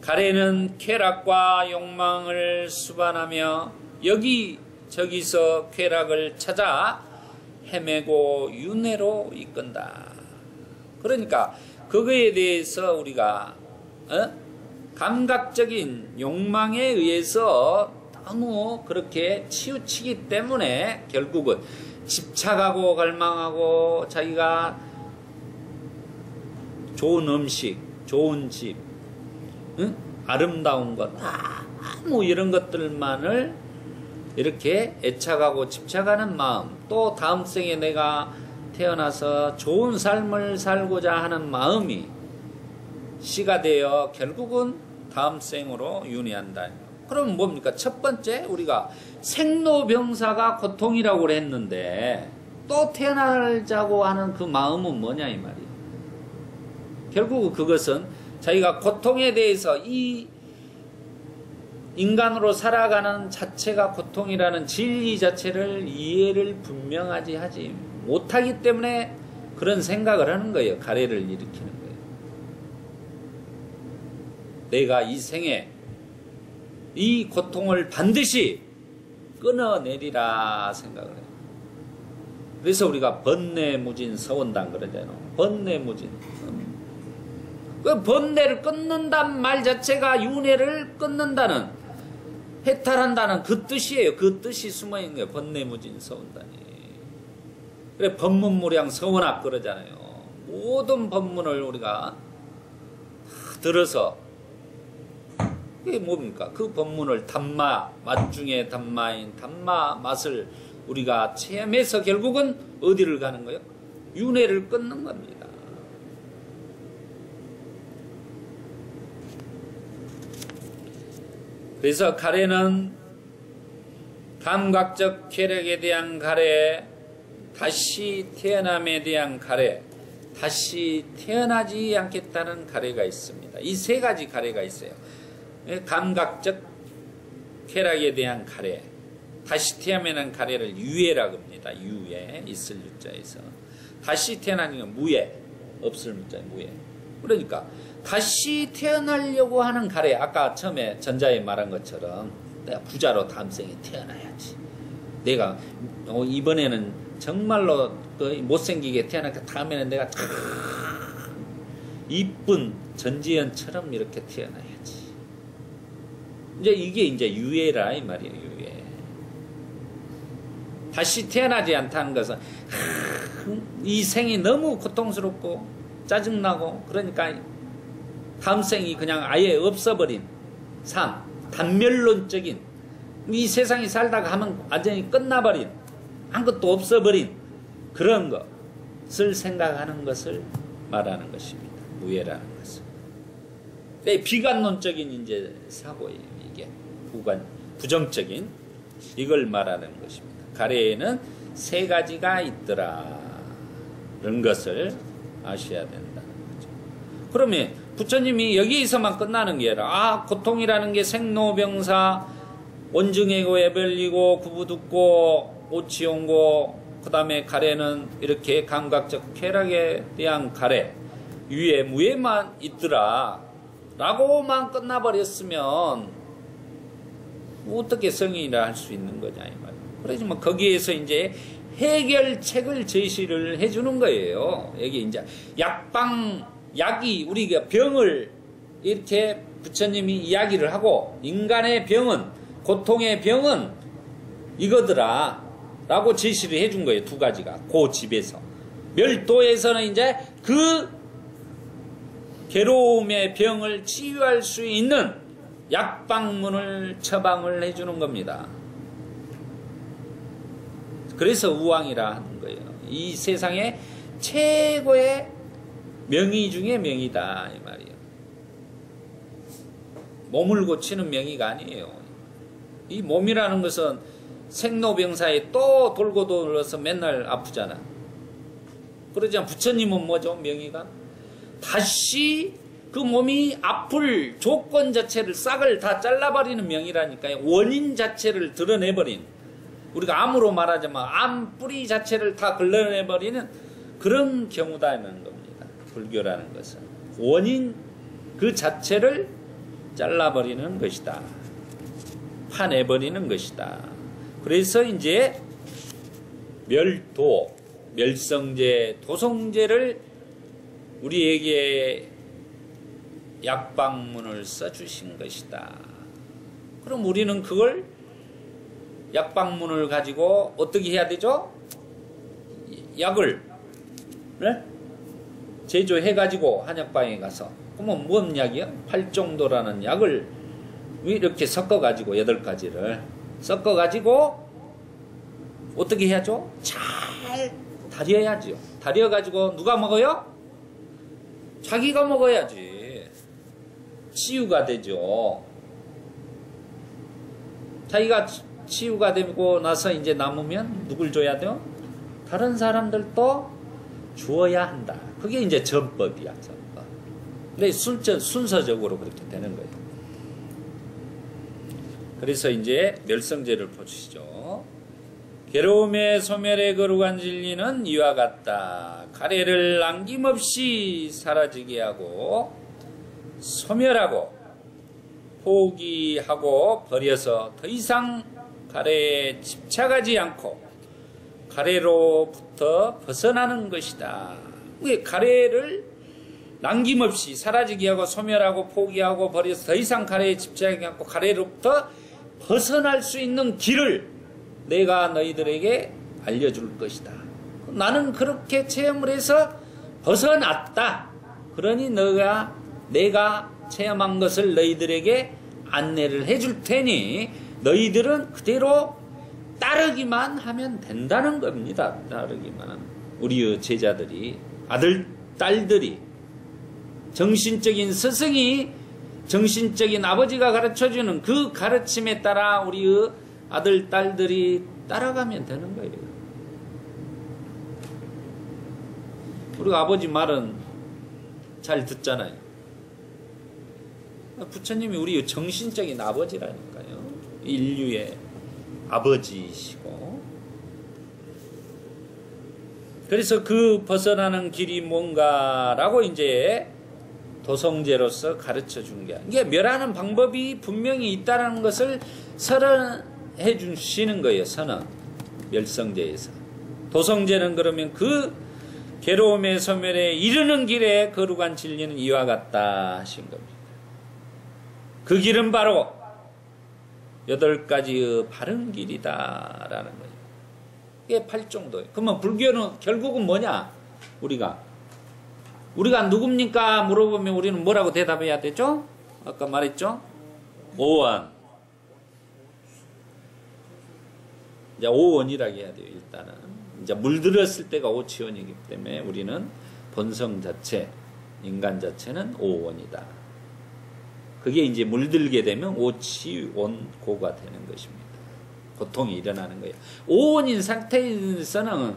Speaker 1: 가래는 쾌락과 욕망을 수반하며 여기저기서 쾌락을 찾아 헤매고 윤회로 이끈다. 그러니까 그거에 대해서 우리가 감각적인 욕망에 의해서 너무 그렇게 치우치기 때문에 결국은 집착하고 갈망하고 자기가 좋은 음식, 좋은 집, 응? 아름다운 것, 뭐 이런 것들만을 이렇게 애착하고 집착하는 마음, 또 다음 생에 내가 태어나서 좋은 삶을 살고자 하는 마음이 씨가 되어 결국은 다음 생으로 윤회한다. 그럼 뭡니까? 첫 번째 우리가 생로병사가 고통이라고 했는데 또 태어나자고 하는 그 마음은 뭐냐 이 말이에요. 결국 그것은 자기가 고통에 대해서 이 인간으로 살아가는 자체가 고통이라는 진리 자체를 이해를 분명하지 하지 못하기 때문에 그런 생각을 하는 거예요. 가래를 일으키는 거예요. 내가 이 생에 이 고통을 반드시 끊어내리라 생각을 해요. 그래서 우리가 번뇌무진 서원당 그러잖아요. 번뇌무진. 그 번뇌를 끊는다는 말 자체가 윤회를 끊는다는, 해탈한다는 그 뜻이에요. 그 뜻이 숨어있는 거예요. 번뇌무진 서원단이. 그래 법문무량 서원학 그러잖아요. 모든 법문을 우리가 들어서 그게 뭡니까? 그 법문을 담마, 맛 중에 담마인 담마 맛을 우리가 체험해서 결국은 어디를 가는 거예요? 윤회를 끊는 겁니다. 그래서 가래는 감각적 쾌락에 대한 가래, 다시 태어남에 대한 가래, 다시 태어나지 않겠다는 가래가 있습니다. 이 세 가지 가래가 있어요. 감각적 쾌락에 대한 가래, 다시 태어나는 가래를 유예라고 합니다. 유예, 있을 유자에서. 다시 태어나는 건 무예, 없을 무자 무예. 그러니까 다시 태어나려고 하는 가래, 아까 처음에 전자에 말한 것처럼 내가 부자로 다음 생에 태어나야지. 내가 이번에는 정말로 못생기게 태어나니까 다음에는 내가 참 이쁜 전지현처럼 이렇게 태어나야지. 이제 이게 이제 유예라 이 말이에요. 유예. 다시 태어나지 않다는 것은 이 생이 너무 고통스럽고 짜증나고 그러니까 다음 생이 그냥 아예 없어버린 삶, 단멸론적인 이 세상에 살다가 하면 완전히 끝나버린 아무것도 없어버린 그런 것을 생각하는 것을 말하는 것입니다. 무예라는 것은. 비관론적인 이제 사고예요. 이게 부정적인 이걸 말하는 것입니다. 가래에는 세 가지가 있더라. 그런 것을 아셔야 된다는 거죠. 그러면 부처님이 여기에서만 끝나는 게 아니라 고통이라는 게 생로병사, 원증이고 애벌리고 구부듣고 오치용고 그 다음에 가래는 이렇게 감각적 쾌락에 대한 가래, 유예, 무예만 있더라 라고만 끝나버렸으면 어떻게 성인이라 할 수 있는 거냐 이 말이에요. 그러지만 거기에서 이제 해결책을 제시를 해주는 거예요. 여기 이제 약이 우리가 병을 이렇게 부처님이 이야기를 하고 인간의 병은 고통의 병은 이거더라 라고 제시를 해준 거예요. 두 가지가 그 집에서. 멸도에서는 이제 그 괴로움의 병을 치유할 수 있는 약방문을 처방을 해주는 겁니다. 그래서 우왕이라 하는 거예요. 이 세상의 최고의 명의 중에 명의다 이 말이에요. 몸을 고치는 명의가 아니에요. 이 몸이라는 것은 생로병사에 또 돌고 돌아서 맨날 아프잖아. 그러지만 부처님은 뭐죠? 명의가 다시 그 몸이 아플 조건 자체를 싹을 다 잘라버리는 명의라니까요. 원인 자체를 드러내버린, 우리가 암으로 말하자면 암 뿌리 자체를 다 걸러내버리는 그런 경우다는 겁니다. 불교라는 것은 원인 그 자체를 잘라버리는 것이다. 파내버리는 것이다. 그래서 이제 멸도, 멸성제, 도성제를 우리에게 약방문을 써주신 것이다. 그럼 우리는 그걸 약방문을 가지고 어떻게 해야 되죠? 약을 네? 제조해가지고 한약방에 가서 그러면 뭔 약이요? 팔정도라는 약을 이렇게 섞어가지고 8가지를 섞어가지고 어떻게 해야죠? 잘 다려야죠. 다려가지고 누가 먹어요? 자기가 먹어야지. 치유가 되죠. 자기가 치유가 되고 나서 이제 남으면 누굴 줘야 돼요? 다른 사람들도 주어야 한다. 그게 이제 전법이야, 전법. 근데 순서적으로 그렇게 되는 거예요. 그래서 이제 멸성제를 보시죠. 괴로움의 소멸에 거룩한 진리는 이와 같다. 가래를 남김없이 사라지게 하고 소멸하고 포기하고 버려서 더 이상 가래에 집착하지 않고 가래로부터 벗어나는 것이다. 왜 가래를 남김없이 사라지게 하고 소멸하고 포기하고 버려서 더 이상 가래에 집착하지 않고 가래로부터 벗어날 수 있는 길을 내가 너희들에게 알려줄 것이다. 나는 그렇게 체험을 해서 벗어났다. 그러니 내가 체험한 것을 너희들에게 안내를 해줄 테니 너희들은 그대로 따르기만 하면 된다는 겁니다. 따르기만 하면. 우리의 제자들이, 아들, 딸들이, 정신적인 스승이, 정신적인 아버지가 가르쳐주는 그 가르침에 따라 우리의 아들, 딸들이 따라가면 되는 거예요. 우리가 아버지 말은 잘 듣잖아요. 부처님이 우리의 정신적인 아버지라니까요. 인류의 아버지이시고. 그래서 그 벗어나는 길이 뭔가라고 이제 도성제로서 가르쳐 준 게, 이게 멸하는 방법이 분명히 있다는 것을 선언해 주시는 거예요. 선언. 멸성제에서. 도성제는 그러면 그 괴로움의 소멸에 이르는 길에 거룩한 진리는 이와 같다 하신 겁니다. 그 길은 바로 8가지의 바른 길이다라는 거예요. 이게 8정도예요. 그러면 불교는 결국은 뭐냐? 우리가 누굽니까? 물어보면 우리는 뭐라고 대답해야 되죠? 아까 말했죠? 오원. 이제 오원이라고 해야 돼요. 일단은 이제 물들었을 때가 오치원이기 때문에 우리는 본성 자체, 인간 자체는 오원이다. 그게 이제 물들게 되면 오치원고가 되는 것입니다. 고통이 일어나는 거예요. 오원인 상태에서는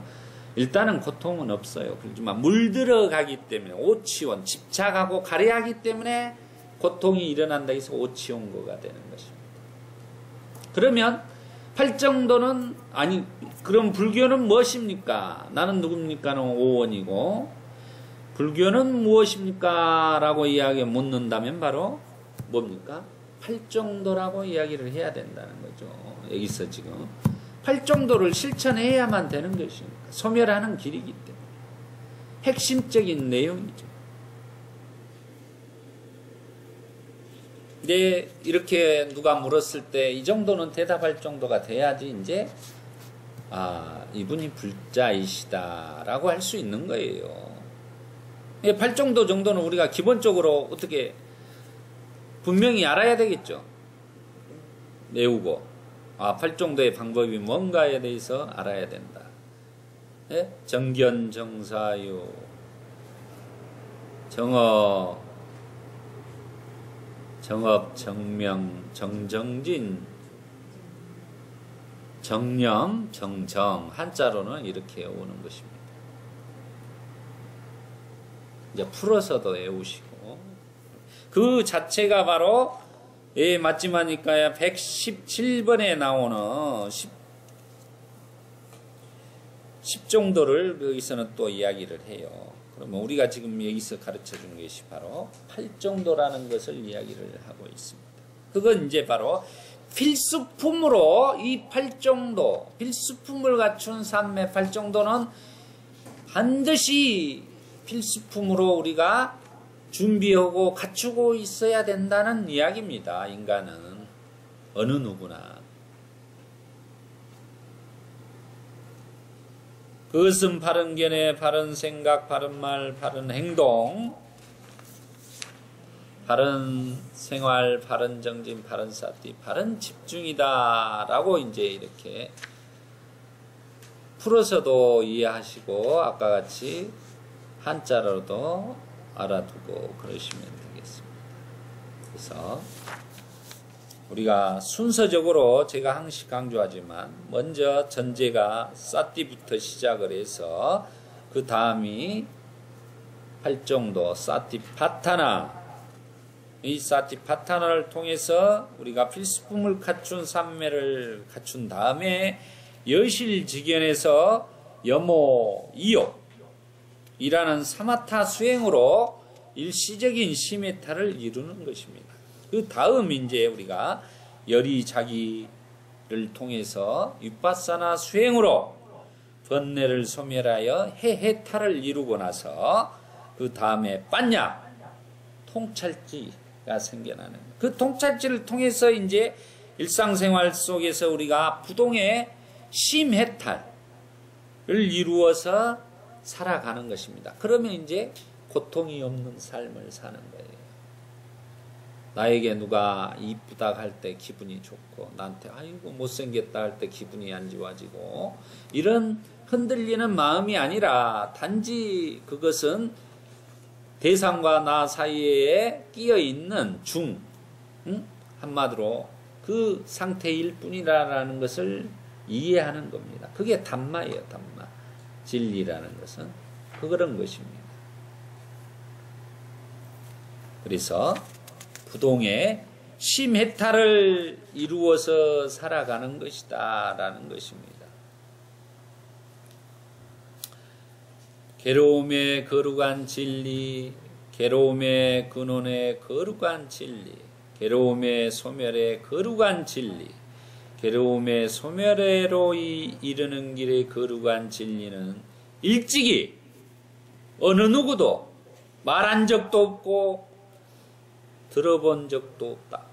Speaker 1: 일단은 고통은 없어요. 그렇지만 물들어가기 때문에 오치원, 집착하고 가래하기 때문에 고통이 일어난다 해서 오치원고가 되는 것입니다. 그러면 팔정도는 아니, 그럼 불교는 무엇입니까? 나는 누굽니까는 오원이고 불교는 무엇입니까? 라고 이야기 묻는다면 바로 뭡니까? 팔정도라고 이야기를 해야 된다는 거죠. 여기서 지금 팔정도를 실천해야만 되는 것입니다. 소멸하는 길이기 때문에 핵심적인 내용이죠. 근데 이렇게 누가 물었을 때 이 정도는 대답할 정도가 돼야지 이제 이분이 불자이시다라고 할 수 있는 거예요. 팔정도 정도는 우리가 기본적으로 어떻게 분명히 알아야 되겠죠. 외우고 팔정도의 방법이 뭔가에 대해서 알아야 된다. 예? 정견, 정사유, 정업, 정명, 정정진, 정념, 정정. 한자로는 이렇게 오는 것입니다. 이제 풀어서도 외우시고. 그 자체가 바로, 맞지마니까야 117번에 나오는 10정도를 여기서는 또 이야기를 해요. 그러면 우리가 지금 여기서 가르쳐 준 것이 바로 8정도라는 것을 이야기를 하고 있습니다. 그건 이제 바로 필수품으로 이 8정도, 필수품을 갖춘 삼매 8정도는 반드시 필수품으로 우리가 준비하고 갖추고 있어야 된다는 이야기입니다. 인간은 어느 누구나. 그것은 바른 견해, 바른 생각, 바른 말, 바른 행동, 바른 생활, 바른 정진, 바른 사티, 바른 집중이다 라고 이제 이렇게 풀어서도 이해하시고 아까 같이 한자로도 알아두고 그러시면 되겠습니다. 그래서 우리가 순서적으로 제가 항상 강조하지만 먼저 전제가 사티부터 시작을 해서 그 다음이 팔정도 사티파타나, 이 사티파타나를 통해서 우리가 필수품을 갖춘 삼매를 갖춘 다음에 여실직연에서 여모 이욕이라는 사마타 수행으로 일시적인 시메타를 이루는 것입니다. 그 다음 이제 우리가 열이자기를 통해서 위파사나 수행으로 번뇌를 소멸하여 해해타를 이루고 나서 그 다음에 빠냐 통찰지가 생겨나는 거예요. 그 통찰지를 통해서 이제 일상생활 속에서 우리가 부동의 심해탈을 이루어서 살아가는 것입니다. 그러면 이제 고통이 없는 삶을 사는 거예요. 나에게 누가 이쁘다 할 때 기분이 좋고 나한테 아이고 못생겼다 할 때 기분이 안 좋아지고 이런 흔들리는 마음이 아니라 단지 그것은 대상과 나 사이에 끼어 있는 한마디로 그 상태일 뿐이라는 것을 이해하는 겁니다. 그게 담마예요. 담마. 진리라는 것은 그런 것입니다. 그래서 부동의 심해탈을 이루어서 살아가는 것이다 라는 것입니다. 괴로움의 거룩한 진리, 괴로움의 근원의 거룩한 진리, 괴로움의 소멸의 거룩한 진리, 괴로움의 소멸에로 이르는 길의 거룩한 진리는 일찍이 어느 누구도 말한 적도 없고 들어본 적도 없다.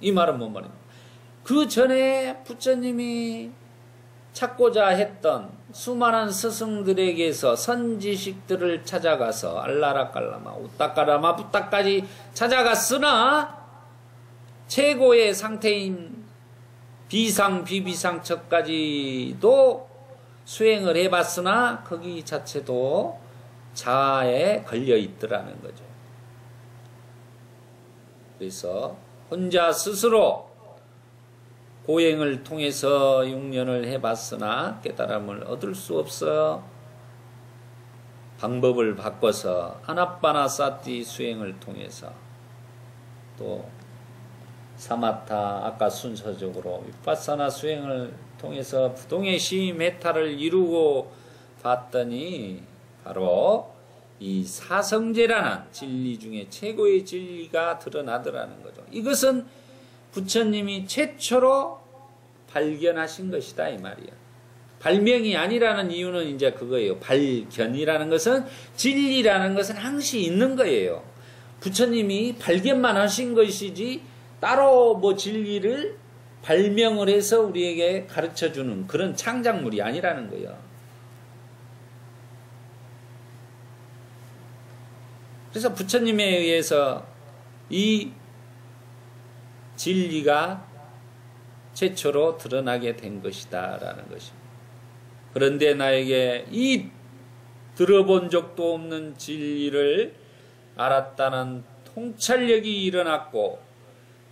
Speaker 1: 이 말은 뭔 말입니까? 그 전에 부처님이 찾고자 했던 수많은 스승들에게서 선지식들을 찾아가서 알라라깔라마 우따까라마 부따까지 찾아갔으나 최고의 상태인 비상 비비상처까지도 수행을 해봤으나 거기 자체도 자아에 걸려 있더라는 거죠. 그래서 혼자 스스로 고행을 통해서 6년을 해봤으나 깨달음을 얻을 수 없어 방법을 바꿔서 아나빠나사티 수행을 통해서 또 사마타 아까 순서적으로 위파사나 수행을 통해서 부동의 시메타를 이루고 봤더니 바로 이 사성제라는 진리 중에 최고의 진리가 드러나더라는 거죠. 이것은 부처님이 최초로 발견하신 것이다 이 말이야. 발명이 아니라는 이유는 이제 그거예요. 발견이라는 것은 진리라는 것은 항시 있는 거예요. 부처님이 발견만 하신 것이지 따로 뭐 진리를 발명을 해서 우리에게 가르쳐주는 그런 창작물이 아니라는 거예요. 그래서 부처님에 의해서 이 진리가 최초로 드러나게 된 것이다 라는 것입니다. 그런데 나에게 이 들어본 적도 없는 진리를 알았다는 통찰력이 일어났고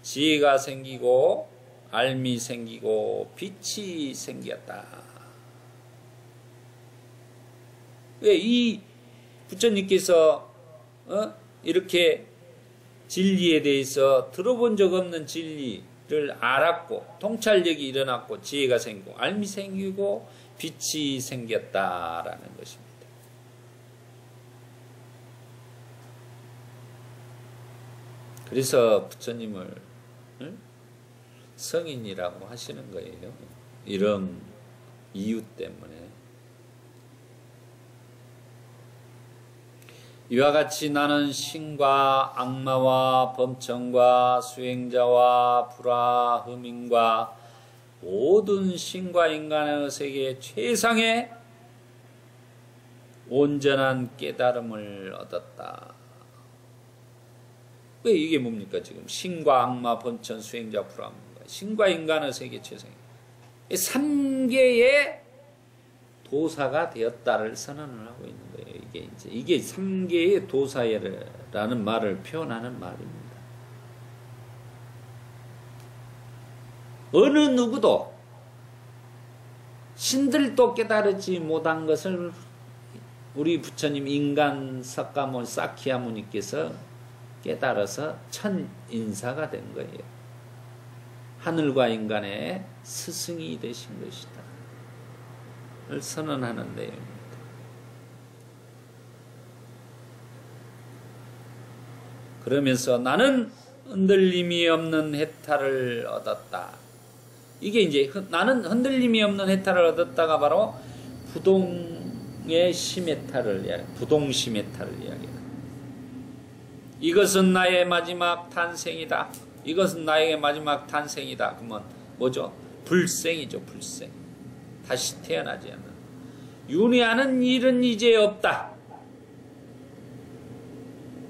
Speaker 1: 지혜가 생기고 알미 생기고 빛이 생겼다. 왜 이 부처님께서 이렇게 진리에 대해서 들어본 적 없는 진리를 알았고 통찰력이 일어났고 지혜가 생기고 알미 생기고 빛이 생겼다라는 것입니다. 그래서 부처님을 성인이라고 하시는 거예요. 이런 이유 때문에. 이와 같이 나는 신과 악마와 범청과 수행자와 불화, 흠인과 모든 신과 인간의 세계 최상의 온전한 깨달음을 얻었다. 왜 이게 뭡니까? 지금 신과 악마, 본천, 수행자, 불암입니다. 신과 인간의 세계 최상위. 3개의 도사가 되었다를 선언을 하고 있는 거예요. 이게 3개의 도사라는 말을 표현하는 말입니다. 어느 누구도 신들도 깨달지 못한 것을 우리 부처님 인간 석가모니 사키야무니께서 깨달아서 천 인사가 된 거예요. 하늘과 인간의 스승이 되신 것이다 를 선언하는 내용입니다. 그러면서 나는 흔들림이 없는 해탈을 얻었다. 이게 이제 나는 흔들림이 없는 해탈을 얻었다가 바로 부동의 심해탈을 이야기해요. 부동심해탈을 이야기해요. 이것은 나의 마지막 탄생이다. 이것은 나에게 마지막 탄생이다. 그러면 뭐죠? 불생이죠. 불생. 다시 태어나지 않는. 윤회하는 일은 이제 없다.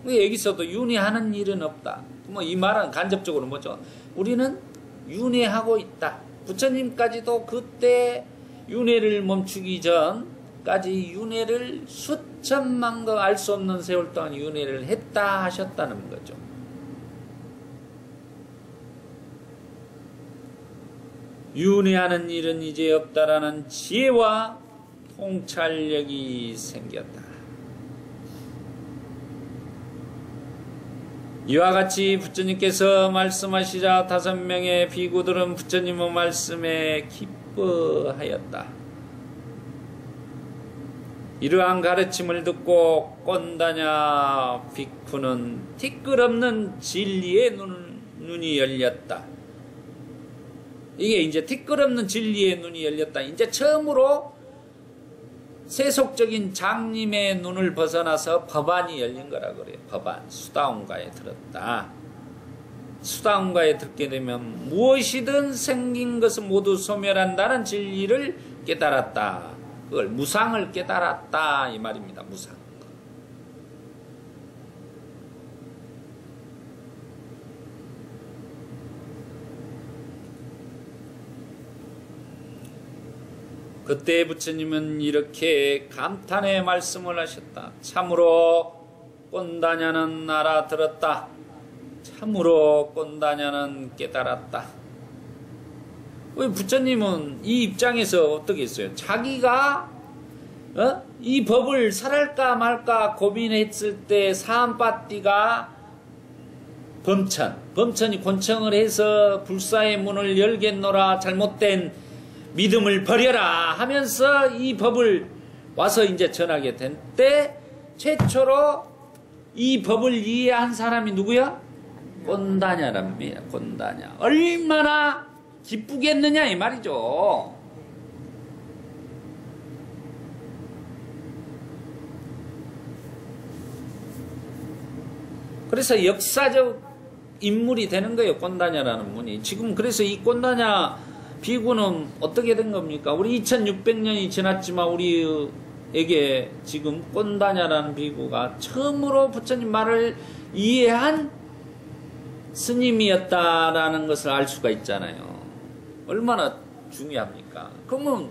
Speaker 1: 여기서도 윤회하는 일은 없다. 뭐 이 말은 간접적으로 뭐죠? 우리는 윤회하고 있다. 부처님까지도 그때 윤회를 멈추기 전까지 윤회를 수천만도 알 수 없는 세월 동안 윤회를 했다 하셨다는 거죠. 윤회하는 일은 이제 없다라는 지혜와 통찰력이 생겼다. 이와 같이 부처님께서 말씀하시자 5명의 비구들은 부처님의 말씀에 기뻐하였다. 이러한 가르침을 듣고 꼰다냐 비쿠는 티끌없는 진리의 눈이 열렸다. 이게 이제 티끌없는 진리의 눈이 열렸다. 이제 처음으로 세속적인 장님의 눈을 벗어나서 법안이 열린 거라 그래요. 법안. 수다원가에 들었다. 수다원가에 듣게 되면 무엇이든 생긴 것은 모두 소멸한다는 진리를 깨달았다. 그걸 무상을 깨달았다 이 말입니다. 무상. 그때 부처님은 이렇게 감탄의 말씀을 하셨다. 참으로 꼰다냐는 알아들었다. 참으로 꼰다냐는 깨달았다. 왜 부처님은 이 입장에서 어떻게 했어요? 자기가 이 법을 살할까 말까 고민했을 때 사암빠띠가 범천이 곤청을 해서 불사의 문을 열겠노라 잘못된 믿음을 버려라 하면서 이 법을 와서 이제 전하게 된 때 최초로 이 법을 이해한 사람이 누구야? 꼰다냐랍니다. 꼰다냐. 얼마나 기쁘겠느냐 이 말이죠. 그래서 역사적 인물이 되는 거예요. 꼰다냐라는 분이. 지금 그래서 이 꼰다냐 비구는 어떻게 된 겁니까? 우리 2600년이 지났지만 우리에게 지금 꼰다냐라는 비구가 처음으로 부처님 말을 이해한 스님이었다라는 것을 알 수가 있잖아요. 얼마나 중요합니까? 그러면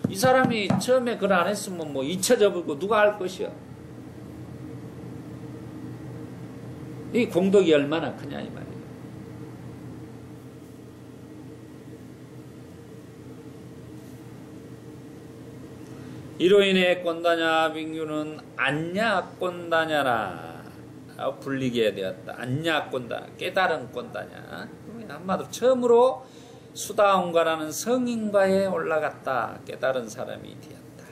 Speaker 1: 이 사람이 처음에 그걸 안 했으면 뭐 잊혀져 버리고 누가 알 것이야? 이 공덕이 얼마나 크냐 이 말이에요. 이로 인해 꼰다냐 빙규는 안냐 꼰다냐라 불리게 되었다. 안냐 꼰다냐, 깨달은 꼰다냐. 한마디로 처음으로 수다원가라는 성인과에 올라갔다. 깨달은 사람이 되었다.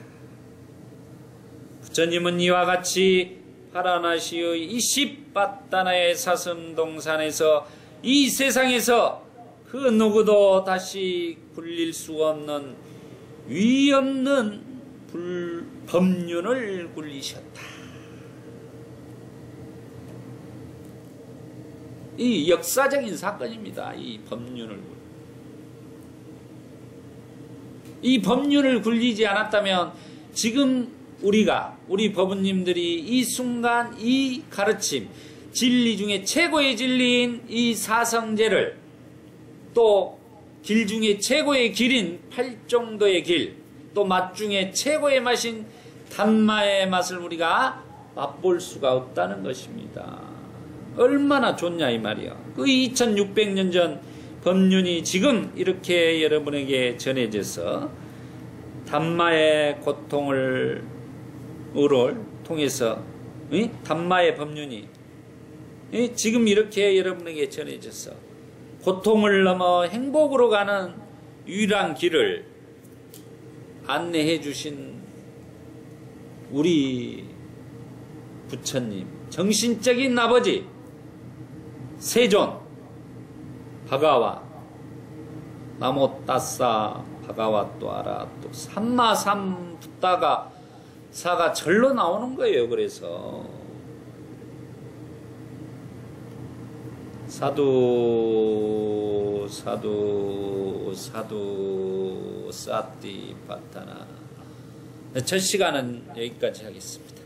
Speaker 1: 부처님은 이와 같이 파라나시의 이 십바다나의 사슴동산에서 이 세상에서 그 누구도 다시 굴릴 수 없는 위없는 법륜을 굴리셨다. 이 역사적인 사건입니다. 이 법륜을 굴리지 않았다면 지금 우리 법원님들이 이 순간 이 가르침, 진리 중에 최고의 진리인 이 사성제를 또 길 중에 최고의 길인 팔정도의 길, 또 맛 중에 최고의 맛인 단마의 맛을 우리가 맛볼 수가 없다는 것입니다. 얼마나 좋냐 이 말이야. 그 2600년 전 법륜이 지금 이렇게 여러분에게 전해져서 단마의 고통을 통해서 단마의 법륜이 지금 이렇게 여러분에게 전해져서 고통을 넘어 행복으로 가는 유일한 길을 안내해 주신 우리 부처님, 정신적인 아버지 세존 바가와 나모 따싸 바가와또 아라또 삼마삼 붓다가 사가 절로 나오는 거예요. 그래서 사두 사두 사두 사띠 파타나. 첫 시간은 여기까지 하겠습니다.